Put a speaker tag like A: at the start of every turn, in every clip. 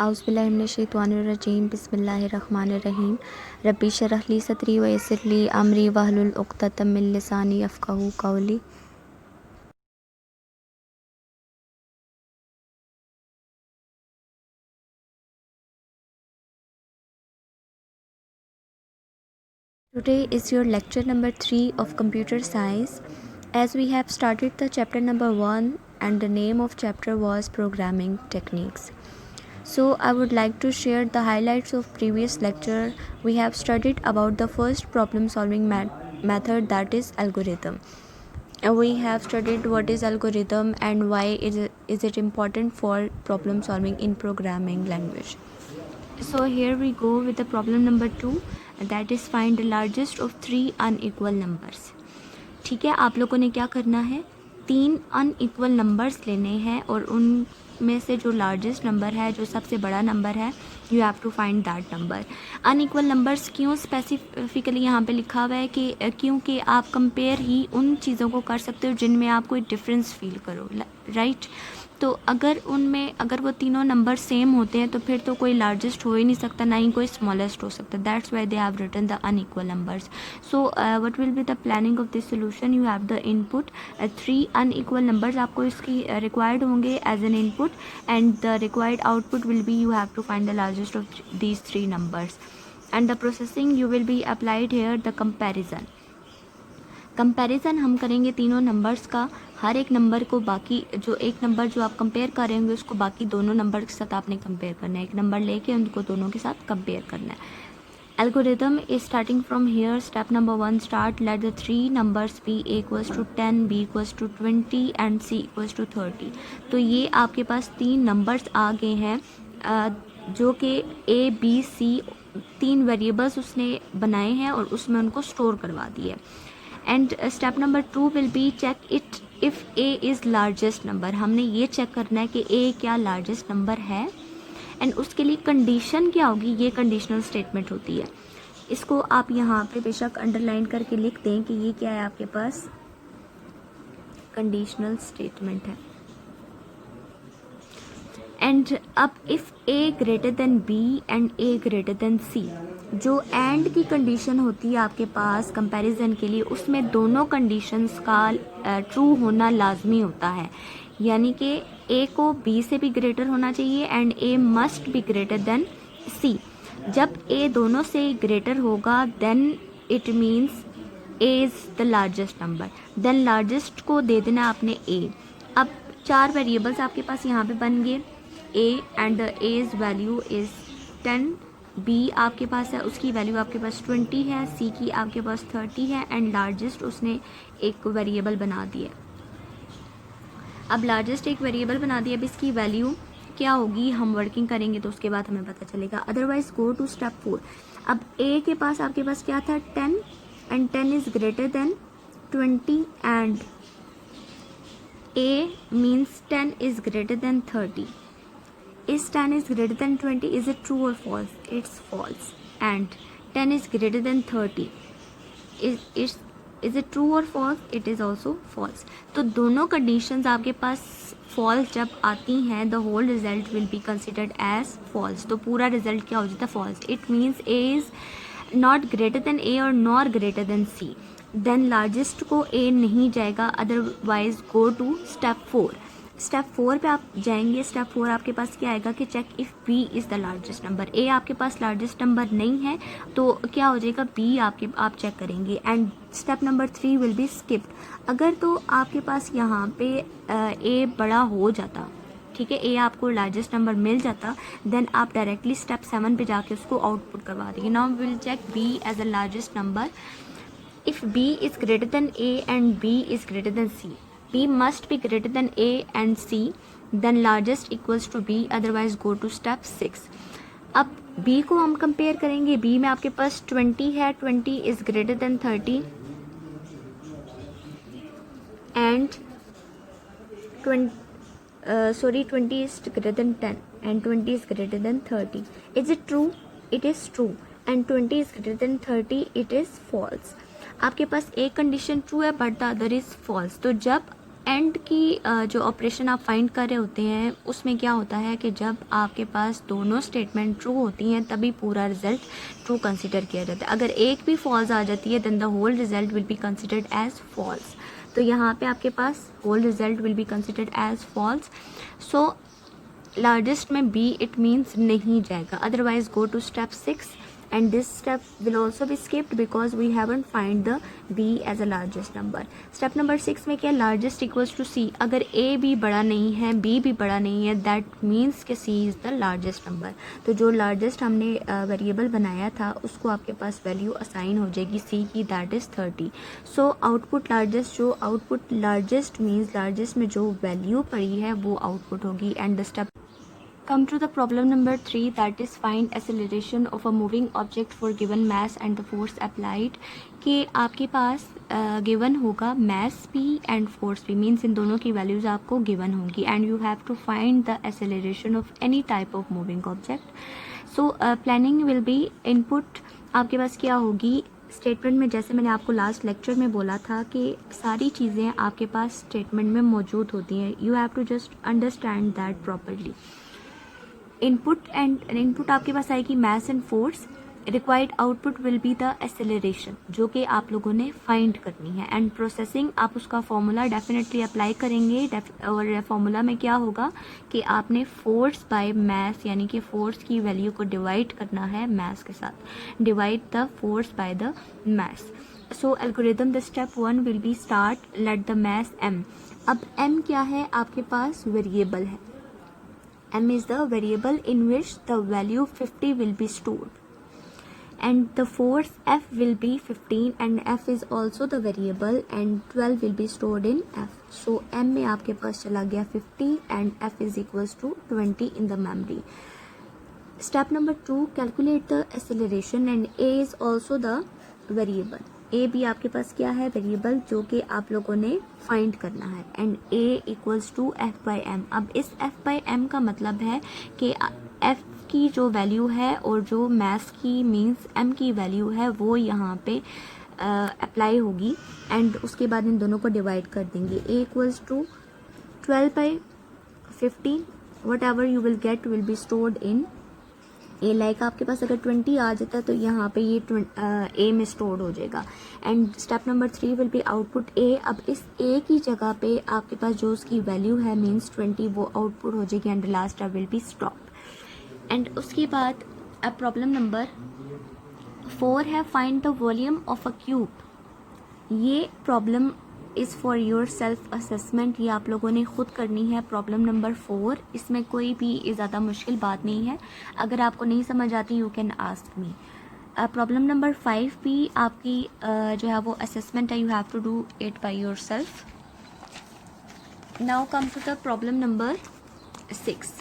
A: औज़ुबिल्लाहिमिनश्शैतानिर्रजीम बिस्मिल्लाहिर्रहमानिर्रहीम रब्बी शरह ली सदरी व यस्सिर ली अमरी वहलुल उक़दतम मिन लिसानी यफ़क़हू क़ौली। Today is your lecture number 3 of computer science, as we have started the chapter number 1 and the name of chapter was programming techniques. So I would like to share the highlights of previous lecture. We have studied about the first problem solving method, that is algorithm. We have studied what is algorithm and why is it important for problem solving in programming language. So here we go with the problem number 2, that is find the largest of 3 unequal numbers. ठीक है, आप लोगों ने क्या करना है, 3 unequal numbers लेने हैं और उनमें से जो लार्जेस्ट नंबर है, जो सबसे बड़ा नंबर है, you have to find that number. Unequal numbers क्यों स्पेसिफिकली यहाँ पे लिखा हुआ है कि क्योंकि आप कंपेयर ही उन चीज़ों को कर सकते हो जिनमें आप कोई डिफरेंस फील करो, राइट. तो अगर वो तीनों नंबर सेम होते हैं तो फिर तो कोई लार्जेस्ट हो ही नहीं सकता, ना ही कोई स्मॉलेस्ट हो सकता. That's why they have written the unequal numbers. So what will be the planning of this solution, you have the input 3 unequal numbers, आपको इसकी रिक्वायर्ड होंगे as an input, and the required output will be you have to find the largest of these 3 numbers. And the processing you will be applied here the comparison हम करेंगे तीनों numbers का. हर एक number को बाकी जो एक नंबर जो आप कंपेयर करेंगे उसको बाकी दोनों नंबर के साथ आपने कंपेयर करना है. एक नंबर लेके उनको दोनों के साथ कंपेयर करना है. Algorithm is starting from here. Step number 1 start. Let the 3 numbers be a equals to 10, b equals to 20 and c equals to 30. तो ये आपके पास 3 नंबर्स आ गए हैं जो कि a b c 3 वेरिएबल्स उसने बनाए हैं और उसमें उनको स्टोर करवा दिए. And step number 2 will be check it if a is largest number. हमने ये चेक करना है कि a क्या लार्जेस्ट नंबर है, एंड उसके लिए कंडीशन क्या होगी, ये कंडीशनल स्टेटमेंट होती है. इसको आप यहाँ पे बेशक अंडरलाइन करके लिख दें कि ये क्या है, आपके पास कंडीशनल स्टेटमेंट है. एंड अब if a greater than b and a greater than c, जो एंड की कंडीशन होती है आपके पास कंपैरिजन के लिए, उसमें दोनों कंडीशंस का ट्रू होना लाजमी होता है. यानी कि a को b से भी ग्रेटर होना चाहिए and a must be greater than c. जब a दोनों से ग्रेटर होगा then it means a is the largest number. Then largest को दे देना आपने a. अब 4 वेरिएबल्स आपके पास यहाँ पे बन गए. a and a's value is 10, b आपके पास है उसकी वैल्यू आपके पास 20 है, c की आपके पास 30 है, एंड लार्जेस्ट उसने एक वेरिएबल बना दिया. अब लार्जेस्ट एक वेरिएबल बना दिया. अब इसकी वैल्यू क्या होगी हम वर्किंग करेंगे तो उसके बाद हमें पता चलेगा. Otherwise go to step 4. अब a के पास आपके पास क्या था, 10, and 10 is greater then 20 and a means 10 is greater then 30. Is 10 is greater than 20? Is it true or false? It's false. And 10 is greater than 30. Is it true or false? It is also false. तो दोनों conditions आपके पास false जब आती हैं, the whole result will be considered as false. तो पूरा result क्या हो जाता है, false. It means a is not greater than a or nor greater than c. Then largest को a नहीं जाएगा. Otherwise go to step 4. Step 4 पे आप जाएंगे. स्टेप 4 आपके पास क्या आएगा कि check if b is the largest number. a आपके पास लार्जेस्ट नंबर नहीं है तो क्या हो जाएगा, b आप चेक करेंगे. And step number 3 will be skipped. अगर तो आपके पास यहाँ पे a बड़ा हो जाता, ठीक है, a आपको लार्जेस्ट नंबर मिल जाता, देन आप डायरेक्टली स्टेप 7 पे जाके उसको आउटपुट करवा देंगे. Now will check b as a largest number. If b is greater than a and b is greater than c, b must be greater than a and c, then largest equals to b, otherwise go to step 6. अब b को हम compare करेंगे. b में आपके पास 20 है, 20 is greater than 30 and 20 is greater than 10 and 20 is greater than 30. Is it true? It is true. And 20 is greater than 30, it is false. आपके पास एक कंडीशन ट्रू है but the other is false. तो जब and की जो operation आप find कर रहे होते हैं उसमें क्या होता है कि जब आपके पास दोनों स्टेटमेंट ट्रू होती हैं तभी पूरा रिजल्ट ट्रू कंसिडर किया जाता है. अगर एक भी फॉल्स आ जाती है then the whole result will be considered as false. तो यहाँ पे आपके पास whole result will be considered as false. So largest में बी इट मीन्स नहीं जाएगा. Otherwise go to step 6 and this step will also be skipped because we haven't find the b as a largest number. Step number 6 में क्या, largest equals to c. अगर a भी बड़ा नहीं है b भी बड़ा नहीं है that means कि c is the largest number. तो जो largest हमने वेरिएबल बनाया था उसको आपके पास वैल्यू असाइन हो जाएगी c की, that is 30. So output largest, जो आउटपुट लार्जेस्ट मीन्स लार्जेस्ट में जो वैल्यू पड़ी है वो आउटपुट होगी. And the step come to the problem number 3, that is find acceleration of a moving object for given mass and the force applied. कि आपके पास गिवन होगा mass p and force p, means इन दोनों की values आपको given होंगी and you have to find the acceleration of any type of moving object. So planning will be input. आपके पास क्या होगी स्टेटमेंट में, जैसे मैंने आपको लास्ट लेक्चर में बोला था कि सारी चीज़ें आपके पास स्टेटमेंट में मौजूद होती हैं. You have to just understand that properly. Input आपके पास आएगी mass and force. Required output will be the acceleration जो कि आप लोगों ने फाइंड करनी है. एंड प्रोसेसिंग आप उसका फॉर्मूला डेफिनेटली अप्लाई करेंगे और फॉर्मूला में क्या होगा कि आपने फोर्स बाय मैस यानी कि फोर्स की वैल्यू को डिवाइड करना है मैस के साथ. Divide the force by the mass. So algorithm the step 1 will be start let the mass m. अब m क्या है आपके पास, वेरिएबल है. m is the variable in which the value 50 will be stored and the force F will be 15 and F is also the variable and 12 will be stored in F. So m में आपके पास चला गया 50 and F is equals to 20 in the memory. Step number 2, calculate the acceleration and A is also the variable. ए भी आपके पास क्या है, variable, जो कि आप लोगों ने फाइंड करना है. And a equals to f by m. अब इस एफ बाई एम का मतलब है कि एफ की जो वैल्यू है और जो मैस की मींस एम की वैल्यू है वो यहाँ पे अप्लाई होगी एंड उसके बाद इन दोनों को डिवाइड कर देंगे. A equals to 12 by 15. Whatever you will get will be stored in A. Like आपके पास अगर 20 आ जाता है तो यहाँ पे ये ए में स्टोर्ड हो जाएगा. And step number 3 will be output A. अब इस ए की जगह पे आपके पास जो उसकी वैल्यू है मीन्स 20 वो आउटपुट हो जाएगी and last step will be stop. And उसके बाद अब प्रॉब्लम नंबर 4 है find the volume of a cube. ये problem is for yourself assessment. ये आप लोगों ने खुद करनी है. प्रॉब्लम नंबर 4, इसमें कोई भी ज़्यादा मुश्किल बात नहीं है. अगर आपको नहीं समझ आती you can ask me. Problem number 5 भी आपकी जो है वो असेसमेंट है. You have to do it by yourself. Now come to the problem number 6.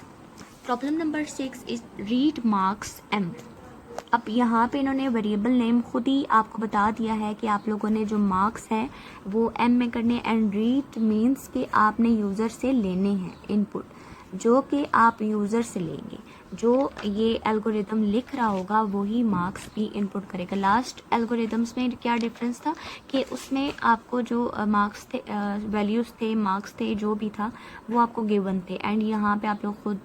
A: Problem number 6 is read marks m. अब यहाँ पे इन्होंने वेरिएबल नेम खुद ही आपको बता दिया है कि आप लोगों ने जो मार्क्स हैं वो m में करने. एंड रीड मीन्स कि आपने यूज़र से लेने हैं इनपुट, जो कि आप यूज़र से लेंगे. जो ये एल्गोरिदम लिख रहा होगा वही मार्क्स भी इनपुट करेगा. लास्ट एल्गोरिदम्स में क्या डिफरेंस था कि उसमें आपको जो मार्क्स थे, वैल्यूज़ थे, मार्क्स थे, जो भी था वो आपको गिवन थे. एंड यहाँ पे आप लोग खुद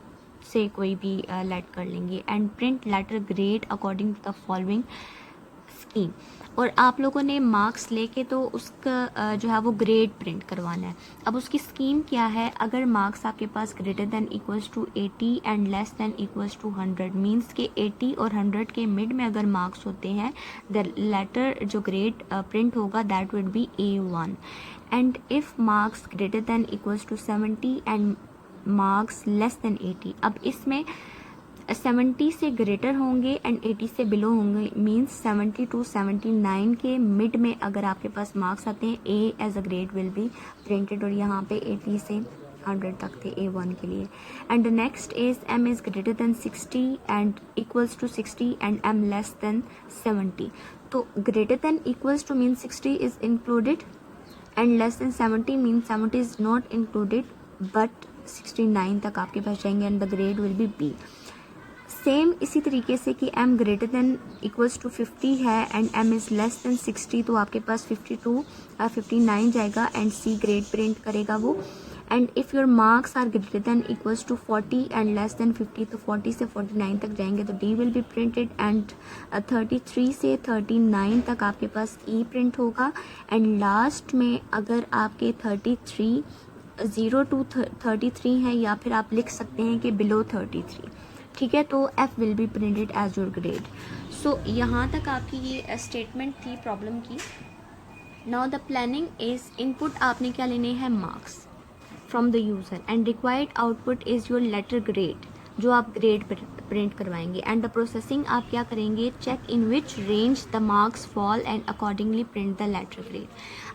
A: से कोई भी लेट कर लेंगे. And print letter grade according to the following scheme. और आप लोगों ने मार्क्स लेके तो उसका जो है वो ग्रेड प्रिंट करवाना है. अब उसकी स्कीम क्या है, अगर मार्क्स आपके पास greater than equals to 80 and less than equals to 100 means के 80 और 100 के मिड में अगर मार्क्स होते हैं द लेटर जो ग्रेड प्रिंट होगा that would be A1. And if marks greater than equals to 70 and marks less than 80. अब इसमें 70 से ग्रेटर होंगे एंड 80 से बिलो होंगे मींस 70 टू 79 के मिड में अगर आपके पास मार्क्स आते हैं A as a grade will be printed. और यहाँ पे 80 से 100 तक थे A1 के लिए. And the next is m is greater than 60 and equals to 60 and m less than 70. तो greater than equals to mean 60 is included and less than 70 mean 70 is not included but 69 तक आपके पास जाएंगे and the grade will be B. Same इसी तरीके से कि m greater than equals to 50 है and m is less than 60, तो आपके पास 52 59 जाएगा एंड C ग्रेड प्रिंट करेगा वो। And if your marks are greater than equals to 40 and less than 50, तो 40 से 49 तक जाएंगे तो D will be printed and 33 से 39 तक आपके पास E प्रिंट होगा। एंड लास्ट में अगर आपके 33 0 to 33 है, या फिर आप लिख सकते हैं कि बिलो 33, ठीक है, तो F will be printed as your grade. So यहाँ तक आपकी ये स्टेटमेंट थी प्रॉब्लम की। Now the planning is input आपने क्या लेने हैं, marks from the user and required output is your letter grade, जो आप ग्रेड प्रिंट करवाएंगे। एंड द प्रोसेसिंग आप क्या करेंगे, check in which range the marks fall and accordingly print the letter grade.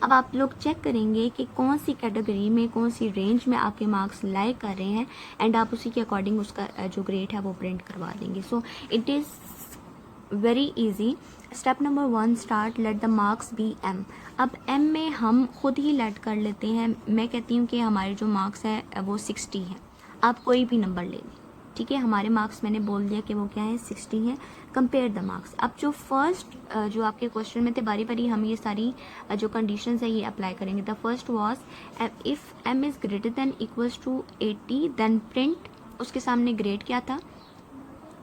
A: अब आप लोग चेक करेंगे कि कौन सी कैटेगरी में, कौन सी रेंज में आपके मार्क्स लाई कर रहे हैं एंड आप उसी के अकॉर्डिंग उसका जो ग्रेड है वो प्रिंट करवा देंगे। So it is very easy. Step number 1 start, let the marks be m। अब m में हम खुद ही लेट कर लेते हैं। मैं कहती हूँ कि हमारे जो मार्क्स है वो 60 है, आप कोई भी नंबर ले लें, ठीक है। हमारे मार्क्स मैंने बोल दिया कि वो क्या है, 60 है। Compare the marks. अब जो फर्स्ट जो आपके क्वेश्चन में थे, बारी बारी हम ये सारी जो कंडीशंस है ये अप्लाई करेंगे। The first was if m is greater than equals to 80 then print, उसके सामने ग्रेड क्या था,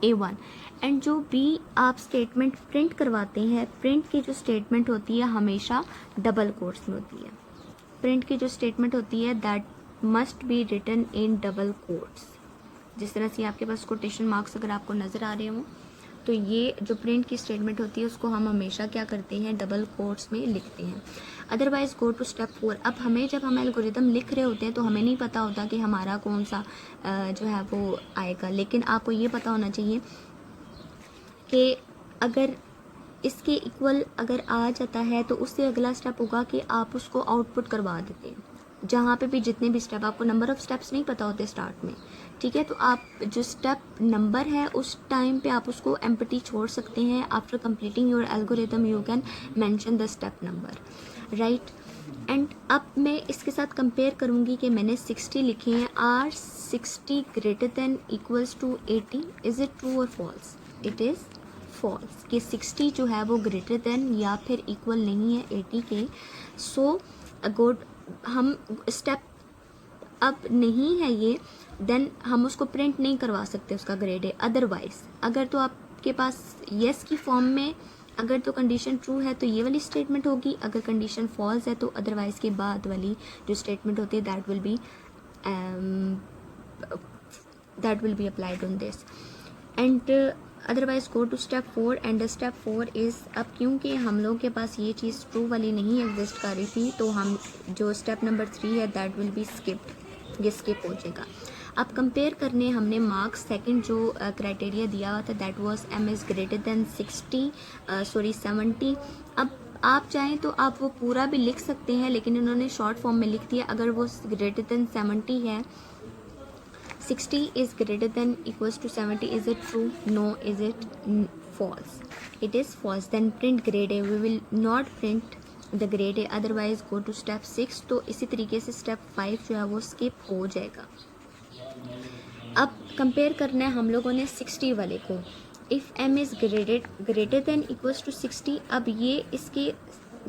A: A1। एंड जो भी आप स्टेटमेंट प्रिंट करवाते हैं, प्रिंट की जो स्टेटमेंट होती है हमेशा डबल कोट्स में होती है। प्रिंट की जो स्टेटमेंट होती है that must be written in double quotes. जिस तरह से आपके पास कोटेशन मार्क्स अगर आपको नज़र आ रहे हों, तो ये जो प्रिंट की स्टेटमेंट होती है उसको हम हमेशा क्या करते हैं, डबल कोट्स में लिखते हैं। Otherwise go to step 4। अब हमें जब हम एल्गोरिदम लिख रहे होते हैं तो हमें नहीं पता होता कि हमारा कौन सा जो है वो आएगा, लेकिन आपको ये पता होना चाहिए कि अगर इसके इक्वल अगर आ जाता है तो उससे अगला स्टेप होगा कि आप उसको आउटपुट करवा देते हैं। जहाँ पे भी जितने भी स्टेप, आपको नंबर ऑफ़ स्टेप्स नहीं पता होते स्टार्ट में, ठीक है, तो आप जो स्टेप नंबर है उस टाइम पे आप उसको एम्प्टी छोड़ सकते हैं। After completing your algorithm you can mention the step number, right. And अब मैं इसके साथ कंपेयर करूँगी कि मैंने 60 लिखे हैं, are 60 greater than equals to 80, is it true और फॉल्स? इट इज़ फॉल्स, कि 60 जो है वो ग्रेटर देन या फिर इक्वल नहीं है 80 के। सो गुड, हम स्टेप अब नहीं है ये, देन हम उसको प्रिंट नहीं करवा सकते उसका ग्रेड है। अदरवाइज अगर तो आपके पास येस की फॉर्म में अगर तो कंडीशन ट्रू है तो ये वाली स्टेटमेंट होगी, अगर कंडीशन फॉल्स है तो अदरवाइज के बाद वाली जो स्टेटमेंट होती है that will be applied on this. And otherwise go to step 4 and step 4 is, अब क्योंकि हम लोग के पास ये चीज़ ट्रू वाली नहीं एग्जिस्ट कर रही थी तो हम जो स्टेप नंबर 3 है दैट विल बी स्किप्ड, ये स्किप हो जाएगा। अब कंपेयर करने हमने मार्क्स सेकंड जो क्राइटेरिया दिया हुआ था that was m is greater then 70। अब आप चाहें तो आप वो पूरा भी लिख सकते हैं, लेकिन इन्होंने शॉर्ट फॉर्म में लिख दिया। अगर वो ग्रेटर देन 70 है, 60 is greater than equals to 70, is it true? No. Is it false? It is false. Then print grade A. We will not print the grade A, otherwise go to step 6। तो इसी तरीके से step 5 जो है वो skip हो जाएगा। अब कंपेयर करना है हम लोगों ने 60 वाले को। If m is greater than equals to 60, अब ये इसके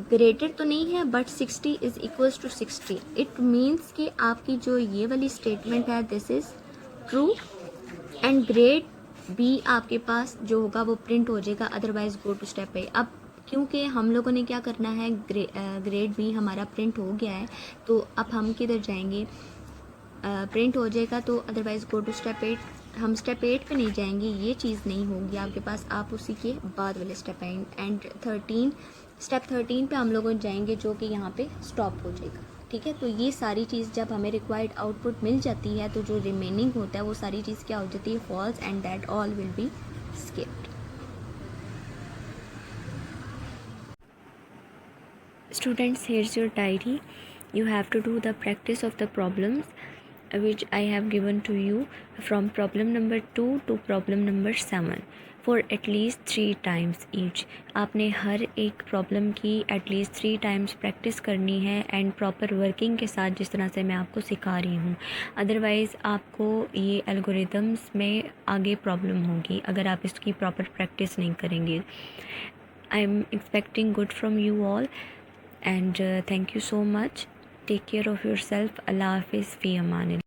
A: ग्रेटेड तो नहीं है but 60 is equals to 60। It means कि आपकी जो ये वाली स्टेटमेंट है this is true and grade B आपके पास जो होगा वो प्रिंट हो जाएगा। Otherwise go to step A. अब क्योंकि हम लोगों ने क्या करना है, ग्रेड बी हमारा प्रिंट हो गया है, तो अब हम किधर जाएंगे, प्रिंट हो जाएगा, तो अदरवाइज गो टू स्टेप 8। हम स्टेप 8 पे नहीं जाएंगे, ये चीज़ नहीं होगी आपके पास, आप उसी के बाद वाले स्टेप आएंगे। एंड स्टेप 13 पे हम लोग जाएंगे जो कि यहाँ पे स्टॉप हो जाएगा, ठीक है। तो ये सारी चीज़ जब हमें रिक्वायर्ड आउटपुट मिल जाती है तो जो रिमेनिंग होता है वो सारी चीज़ क्या हो जाती है, false, and that all will be skipped. Students, here's your diary. You have to do the practice of the problems which I have given to you from problem number 2 to problem number 7. For at least 3 times each. आपने हर एक problem की at least 3 times practice करनी है and proper working के साथ, जिस तरह से मैं आपको सिखा रही हूँ। अदरवाइज़ आपको ये एल्गोरिदम्स में आगे प्रॉब्लम होगी अगर आप इसकी प्रॉपर प्रैक्टिस नहीं करेंगे। I am expecting good from you all and thank you so much. Take care of yourself. अल्लाह हाफिज़, फ़ी अमान।